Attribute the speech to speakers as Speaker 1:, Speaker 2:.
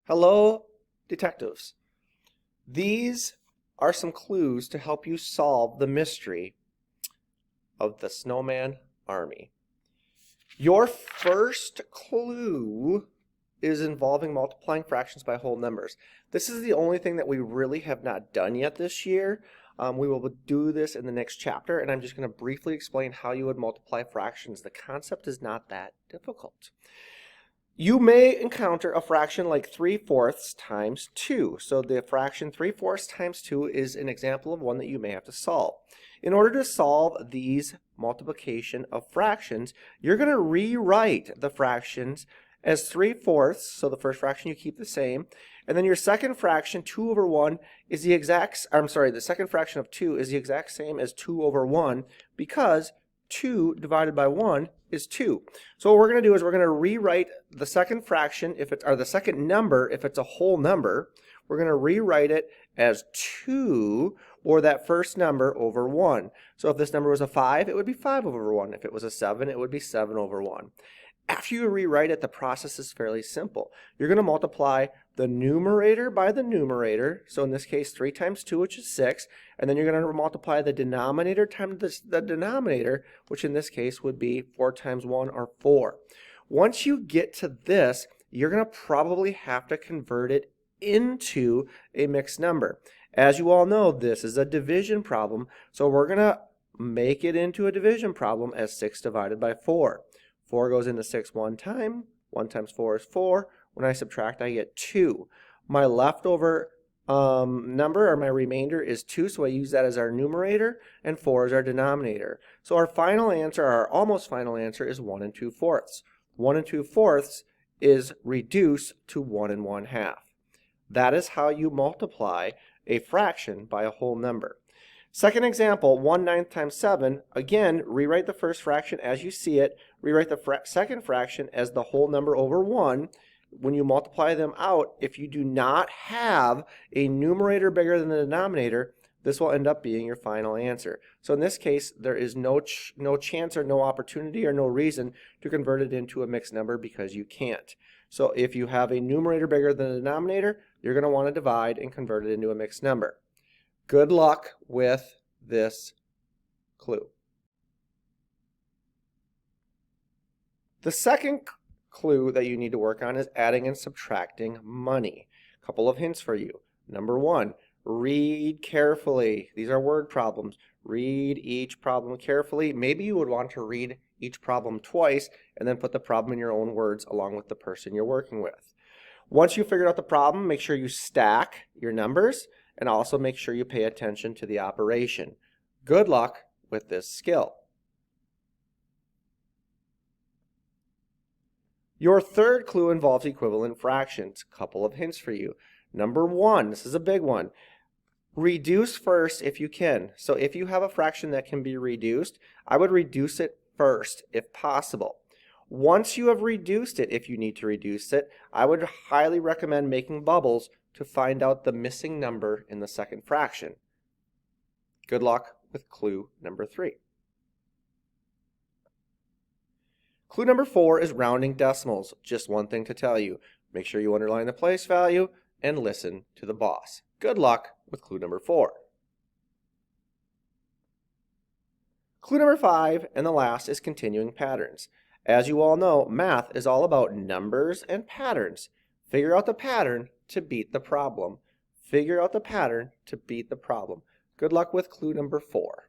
Speaker 1: Hello, detectives. These are some clues to help you solve the mystery of the Snowman Army. Your first clue is involving multiplying fractions by whole numbers. This is the only thing that we really have not done yet this year. We will do this in the next chapter, and I'm just going to briefly explain how you would multiply fractions. The concept is not that difficult. You may encounter a fraction like 3/4 times 2. So the fraction 3/4 times 2 is an example of one that you may have to solve. In order to solve these multiplication of fractions, you're going to rewrite the fractions as 3/4. So the first fraction you keep the same. And then your second fraction, 2 over 1, is the the second fraction of 2 is the exact same as 2 over 1 because 2 divided by 1 is 2. So what we're going to do is we're going to rewrite the second fraction, the second number, if it's a whole number, we're going to rewrite it as 2, or that first number, over 1. So if this number was a 5, it would be 5 over 1. If it was a 7, it would be 7 over 1. After you rewrite it, the process is fairly simple. You're going to multiply the numerator by the numerator, so in this case 3 times 2, which is 6, and then you're going to multiply the denominator times the denominator, which in this case would be 4 times 1, or 4. Once you get to this, you're going to probably have to convert it into a mixed number. As you all know, this is a division problem, so we're going to make it into a division problem as 6 divided by 4. 4 goes into 6 one time. 1 times 4 is 4. When I subtract, I get 2. My leftover number, or my remainder, is 2, so I use that as our numerator, and 4 is our denominator. So our final answer, our almost final answer, is 1 2/4. 1 2/4 is reduced to 1 1/2. That is how you multiply a fraction by a whole number. Second example, 1/9 times 7. Again, rewrite the first fraction as you see it. Rewrite the second fraction as the whole number over 1. When you multiply them out, if you do not have a numerator bigger than the denominator, this will end up being your final answer. So in this case, there is no chance or no opportunity or no reason to convert it into a mixed number because you can't. So if you have a numerator bigger than the denominator, you're going to want to divide and convert it into a mixed number. Good luck with this clue. The second clue that you need to work on is adding and subtracting money. A couple of hints for you. Number 1, read carefully. These are word problems. Read each problem carefully. Maybe you would want to read each problem twice and then put the problem in your own words along with the person you're working with. Once you've figured out the problem, make sure you stack your numbers and also make sure you pay attention to the operation. Good luck with this skill. Your third clue involves equivalent fractions. A couple of hints for you. Number 1, this is a big one. Reduce first if you can. So if you have a fraction that can be reduced, I would reduce it first if possible. Once you have reduced it, if you need to reduce it, I would highly recommend making bubbles to find out the missing number in the second fraction. Good luck with clue number 3. Clue number 4 is rounding decimals. Just one thing to tell you. Make sure you underline the place value and listen to the boss. Good luck with clue number 4. Clue number 5, and the last, is continuing patterns. As you all know, math is all about numbers and patterns. Figure out the pattern to beat the problem. Figure out the pattern to beat the problem. Good luck with clue number 4.